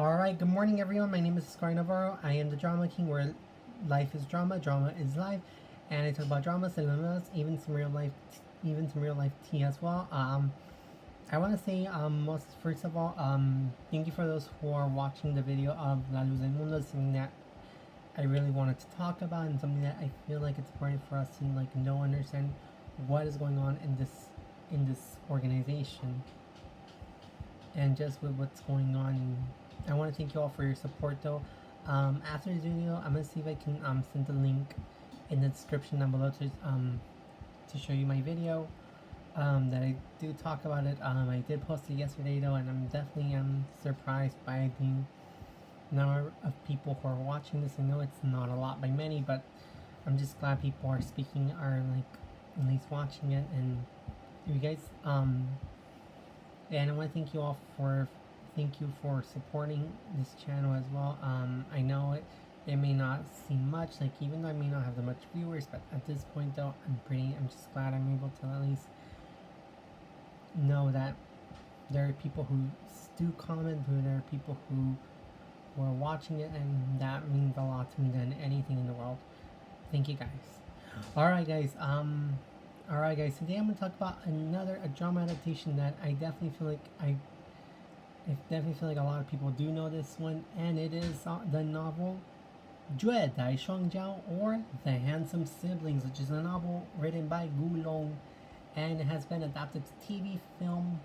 Alright, good morning everyone. My name is Scar Navarro. I am the Drama King, where life is drama, drama is life, and I talk about drama, cinemas, even some real life tea as well. I want to say first of all, thank you for those who are watching the video of La Luz Del Mundo, something that I really wanted to talk about and something that I feel like it's important for us to know, understand what is going on in this organization and just with what's going on. I want to thank you all for your support though. After this video, I'm gonna see if I can send the link in the description down below to show you my video that I do talk about it. I did post it yesterday though, and I'm definitely surprised by the number of people who are watching this. I know it's not a lot by many, but I'm just glad people are at least watching it. And you guys and I want to thank you all for supporting this channel as well. I know it may not seem much, even though I may not have that much viewers, but at this point though, I'm just glad I'm able to at least know that there are people who do comment, there are people who are watching it, and that means a lot to me than anything in the world. Thank you guys. Alright guys, today I'm gonna talk about a drama adaptation that I definitely feel like a lot of people do know this one, and it is the novel 绝代双骄, or The Handsome Siblings, which is a novel written by Gu Long, and it has been adapted to TV, film,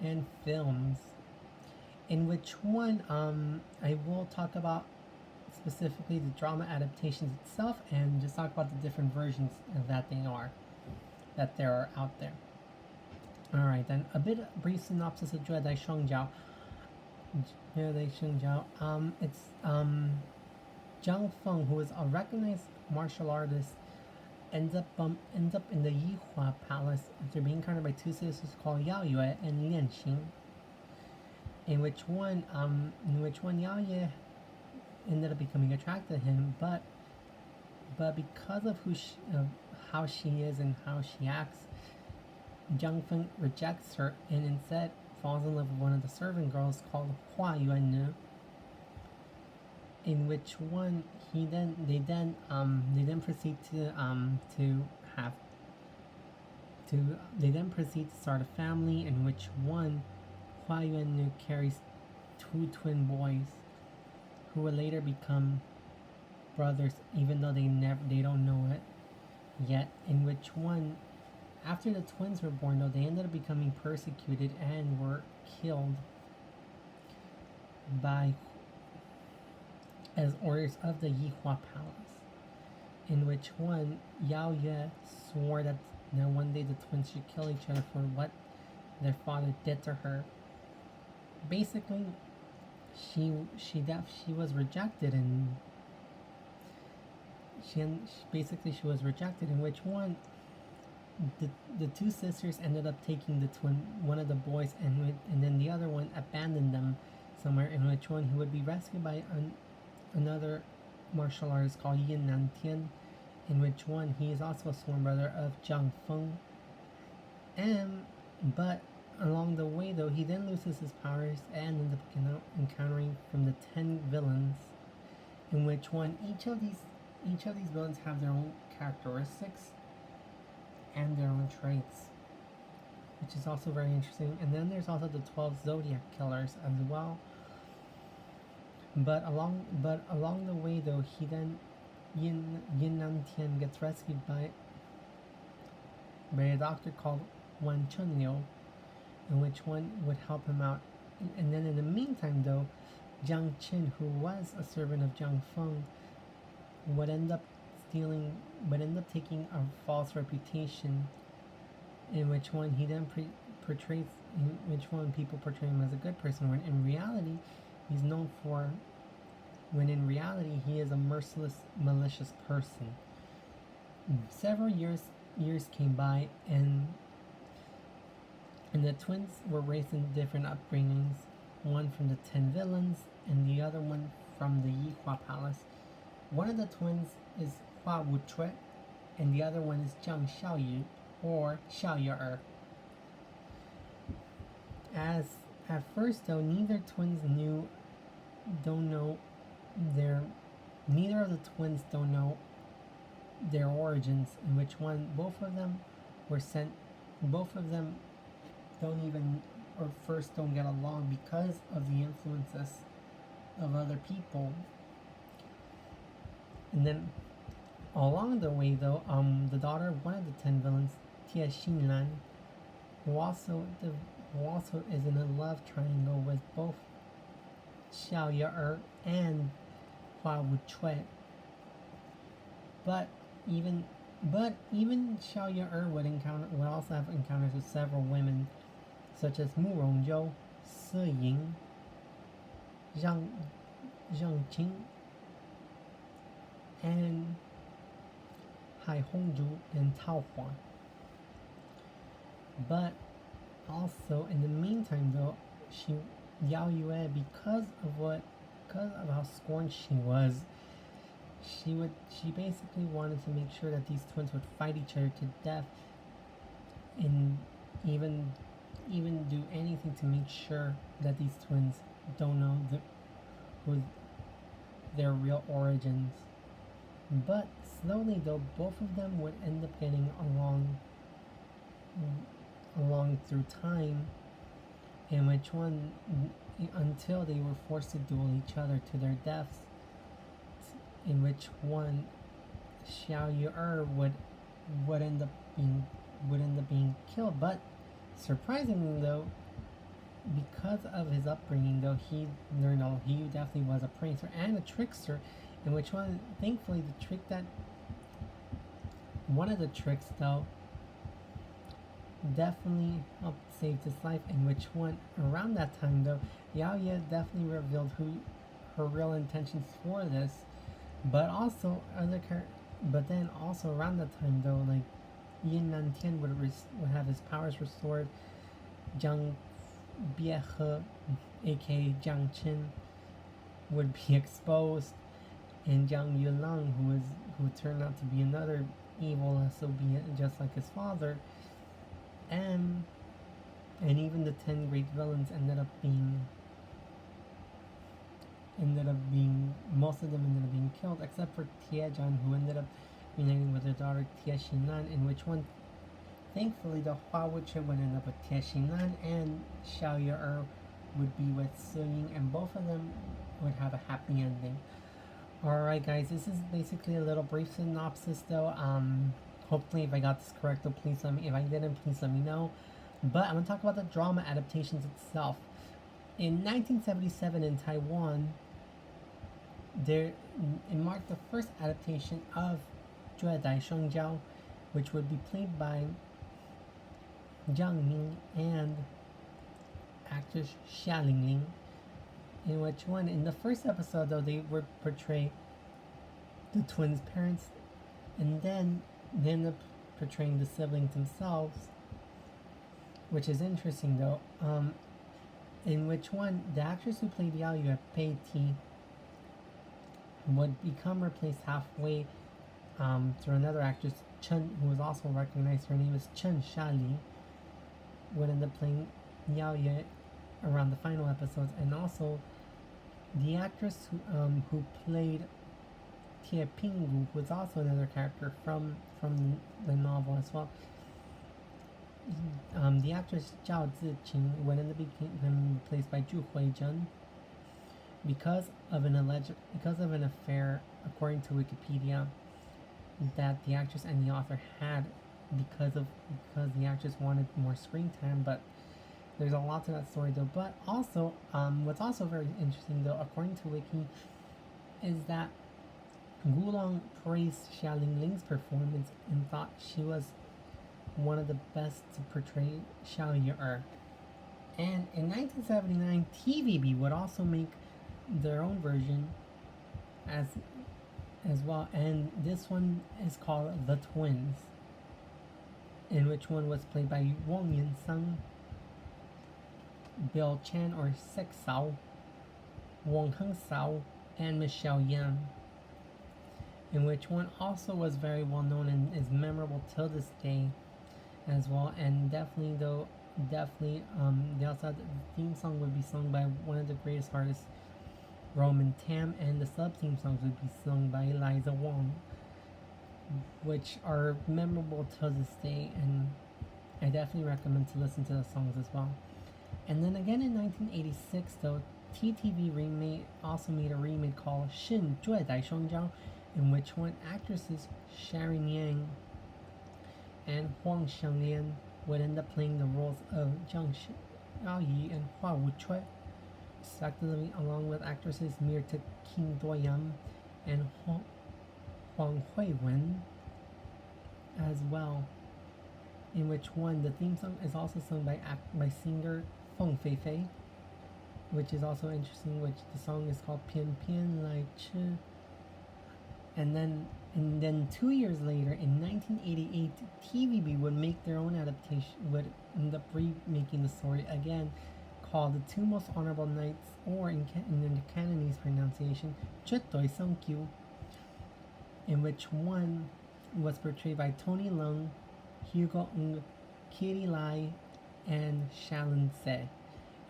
and films. In which one I will talk about specifically the drama adaptations itself, and just talk about the different versions that there are out there. Alright then, a brief synopsis of 绝代双骄. It's Zhang Feng, who is a recognized martial artist, ends up in the Yihua Palace after being encountered by two sisters called Yao Yue and Lian Xing. In which one Yao Yue ended up becoming attracted to him, but because of how she is and how she acts, Zhang Feng rejects her and instead falls in love with one of the servant girls called Hua Yuannu. In which one they then proceed to start a family, in which one Hua Yuannu carries two twin boys who will later become brothers, even though they don't know it yet. In which one, after the twins were born though, they ended up becoming persecuted and were killed as orders of the Yihua Palace. In which one Yao Yue swore that one day the twins should kill each other for what their father did to her. Basically, she was rejected, and she was rejected. In which one the two sisters ended up taking one of the boys, and then the other one abandoned them somewhere. In which one he would be rescued by another martial artist called Yin Nantian. In which one he is also a sworn brother of Zhang Feng. But along the way though, he then loses his powers and ends up encountering from the 10 villains. In which one each of these villains have their own characteristics and their own traits, which is also very interesting. And then there's also the 12 Zodiac Killers as well. But along the way though, he then Yin Nantian gets rescued by a doctor called Wan Chunliu, in which one would help him out. And then in the meantime though, Jiang Qin, who was a servant of Zhang Feng, would end up taking a false reputation, in which one he then portrays, in which one people portray him as a good person, when in reality he is a merciless, malicious person. Several years came by, and the twins were raised in different upbringings, one from the 10 villains and the other one from the Yihua Palace. One of the twins is Hua Wuchui, and the other one is Zhang Xiaoyu, or Xiaoyu. As At first, though, don't know their, neither of the twins don't know their origins, in which one, both of them were sent, both of them don't even, or first don't get along because of the influences of other people. And then along the way, though, the daughter of one of the 10 villains, Tia Xinlan, who also is in a love triangle with both Xiao Ye and Hua Wuchui. But even Xiao Ye would also have encounters with several women, such as Mu Rongzhou, Se Ying, Zhang Qing, and Hai Hongzhu and Tao Huan. But also in the meantime, though, Yao Yue, because of how scorned she was, she basically wanted to make sure that these twins would fight each other to death, and even do anything to make sure that these twins don't know their real origins. But slowly, though, both of them would end up getting along through time, in which one, until they were forced to duel each other to their deaths, in which one, Xiao Ye would end up being killed. But surprisingly, though, because of his upbringing, though, he learned he definitely was a prancer and a trickster, in which one, thankfully, one of the tricks, though, definitely helped save his life, in which one, around that time, though, Yao Ye definitely revealed her real intentions for this. But then also around that time, though, like, Yin Nantian would have his powers restored. Jiang Biehe, aka Jiang Qin, would be exposed, and Jiang Yulang, who turned out to be another evil SOB, just like his father, and even the 10 great villains ended up being, most of them ended up being killed, except for Tiejan, who ended up reuniting with her daughter Tia Xinlan, in which one, thankfully, the Hua Wuchui would end up with Tia Xinlan, and Xiao Ye would be with Su Ying, and both of them would have a happy ending. Alright, guys, this is basically a little brief synopsis, though. Hopefully, if I got this correct, though, please let me. If I didn't, please let me know. But I'm going to talk about the drama adaptations itself. In 1977 in Taiwan, it marked the first adaptation of绝代雙驕, which would be played by Zhang Ming and actress Xia Lingling, in which one, in the first episode, though, they would portray the twins' parents, and then they end up portraying the siblings themselves, which is interesting, though. In which one, the actress who played Yao Yue, Pei Ti, would become replaced halfway through another actress, Chen, who was also recognized. Her name is Chen Shali, would end up playing Yao Yue around the final episodes, and also the actress who played Tie Pinggu, who was also another character from the novel as well. The actress Zhao Ziqing would end up being replaced by Zhu Huizhen because of an affair, according to Wikipedia, that the actress and the author had, because the actress wanted more screen time. But there's a lot to that story, though. But also, what's also very interesting, though, according to Wiki, is that Gulong praised Xia Lingling's performance and thought she was one of the best to portray Xiao Ye. And in 1979, TVB would also make their own version as well, and this one is called The Twins, in which one was played by Wang Yinseng, Bill Chan or Sek Sao, Wong Heng Sao, and Michelle Yan, in which one also was very well known and is memorable till this day as well. And definitely, though, definitely, they also had the theme song would be sung by one of the greatest artists, Roman Tam, and the sub theme songs would be sung by Eliza Wong, which are memorable to this day, and I definitely recommend to listen to the songs as well. And then again in 1986, though, TTV also made a remake called Shin, 绝代双骄, in which one actresses Sharon Yang and Huang Xianglian would end up playing the roles of Zhang Xiaoyi and Hua Wuchui, respectively, along with actresses Mirta Kim Do-yam and Huang Hui-wen as well. In which one the theme song is also sung by singer Feng Feifei, which is also interesting. Which the song is called Pian Pian Lai Chi. And then 2 years later, in 1988, TVB would make their own adaptation. Would end up remaking the story again, called The Two Most Honorable Knights, or in the Cantonese pronunciation, 绝代雙驕, in which one was portrayed by Tony Leung, Hugo Ng, Katie Lai, and Shalin Tse.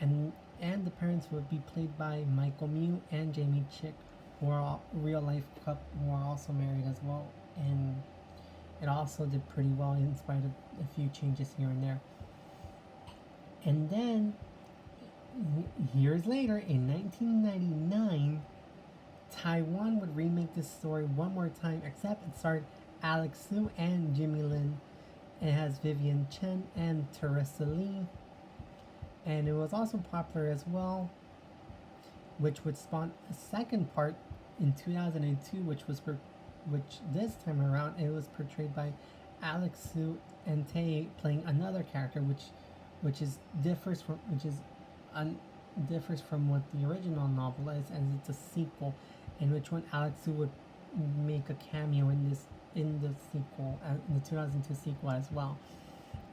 And the parents would be played by Michael Mew and Jamie Chick, who are all real life couple who are also married as well. And it also did pretty well in spite of a few changes here and there. And then years later, in 1999, Taiwan would remake this story one more time, except it starred Alex Su and Jimmy Lin. It has Vivian Chen and Teresa Lee. And it was also popular as well, which would spawn a second part in 2002, which this time around it was portrayed by Alex Su and Tae playing another character, which differs from what the original novel is, and it's a sequel in which one Alex Su would make a cameo in the sequel, in the 2002 sequel as well.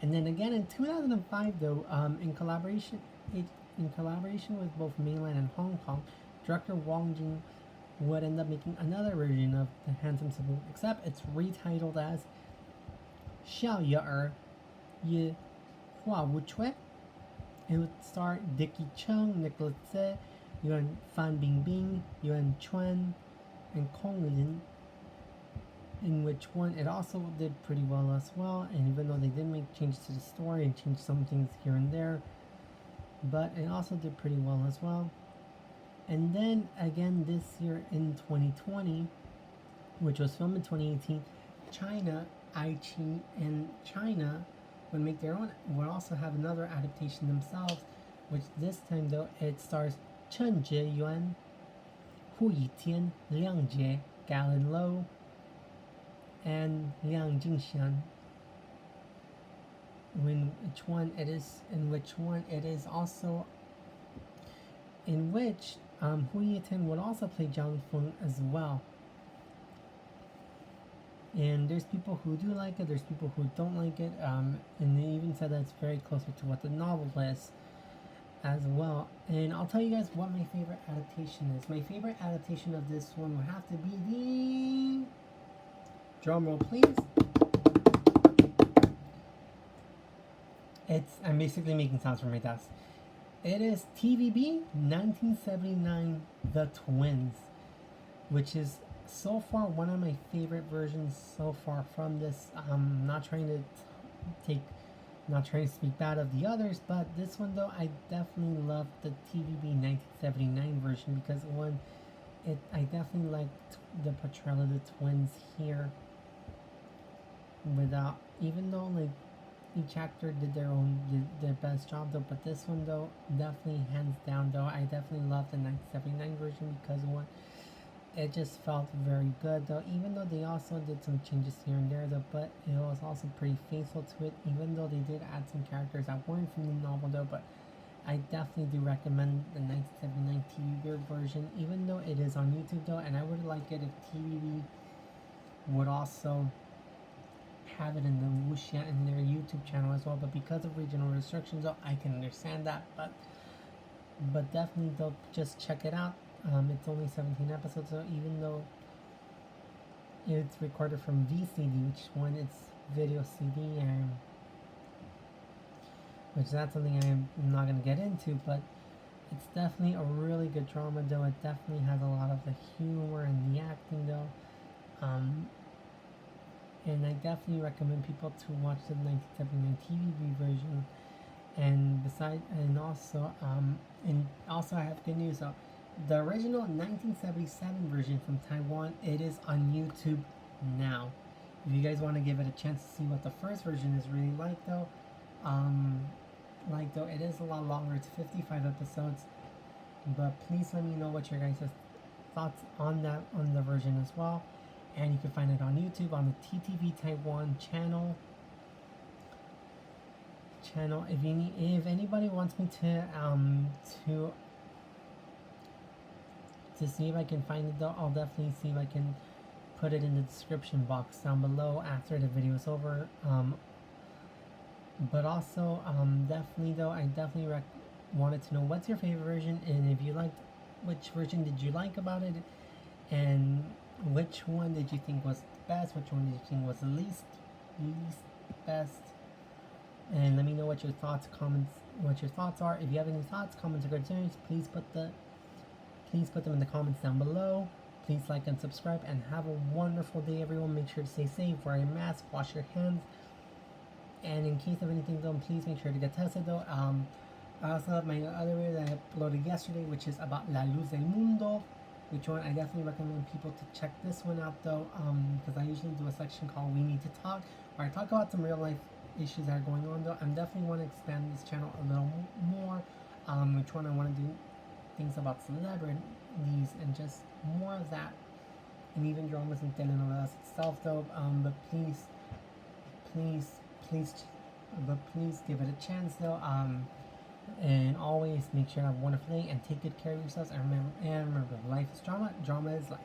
And then again in 2005, though, in collaboration with both mainland and Hong Kong, director Wong Jing would end up making another version of The Handsome Sibling, except it's retitled as 笑月儿也画无缺. It would star Dickie Chung, Nicholas Tse, Yuan Fan Bingbing, Yuan Chuan, and Kong Lin. In which one it also did pretty well as well, and even though they did make changes to the story and change some things here and there, but it also did pretty well as well. And then again this year in 2020, which was filmed in 2018, Aichi and China would also have another adaptation themselves, which this time though it stars Chen Jie-yuan, Hu Yitian, Liang Jie, Galen Lo, and Liang Jingxian. In which one it is in which Hu Yitian would also play Zhang Feng as well. And there's people who do like it, there's people who don't like it, and they even said that it's very closer to what the novel is as well. And I'll tell you guys what my favorite adaptation is. My favorite adaptation of this one would have to be the... drum roll, please. I'm basically making sounds from my desk. It is TVB 1979 The Twins, which is so far one of my favorite versions so far from this. I'm not trying to speak bad of the others, but this one though, I definitely love the TVB 1979 version because I definitely liked the portrayal of the twins here. Even though like each actor did their best job though, but this one though, definitely hands down though, I definitely love the 1979 version because it just felt very good though, even though they also did some changes here and there though, but it was also pretty faithful to it, even though they did add some characters that weren't from the novel though. But I definitely do recommend the 1979 TV version, even though it is on YouTube though, and I would like it if TVB would also have it in the wuxia in their YouTube channel as well, but because of regional restrictions though, I can understand that, but definitely though, just check it out. It's only 17 episodes, so even though it's recorded from VCD, which one it's video CD, and which that's something I'm not gonna get into, but it's definitely a really good drama though. It definitely has a lot of the humor and the acting though. And I definitely recommend people to watch the 1979 TV version. And also I have good news though. The original 1977 version from Taiwan, it is on YouTube now. If you guys want to give it a chance to see what the first version is really like though, it is a lot longer. It's 55 episodes, but please let me know what your guys' thoughts on the version as well. And you can find it on YouTube on the TTV Taiwan channel. If anybody wants me to see if I can find it though, I'll definitely see if I can put it in the description box down below after the video is over. But also, definitely though, I definitely wanted to know what's your favorite version, and if you liked, which version did you like about it, and which one did you think was the best, which one did you think was the least best, and let me know what your thoughts are. If you have any thoughts, comments, or concerns, please put them in the comments down below. Please like and subscribe, and have a wonderful day, everyone. Make sure to stay safe, wear a mask, wash your hands, and in case of anything though, please make sure to get tested though. I also have my other video that I uploaded yesterday, which is about La Luz Del Mundo, which one I definitely recommend people to check this one out though, because I usually do a section called We Need to Talk, where I talk about some real life issues that are going on though. I definitely want to expand this channel a little more, which one I want to do things about celebrities and just more of that, and even dramas and telenovelas itself though. But please give it a chance though. And always make sure to have a wonderful day and take good care of yourselves. And remember, life is drama. Drama is life.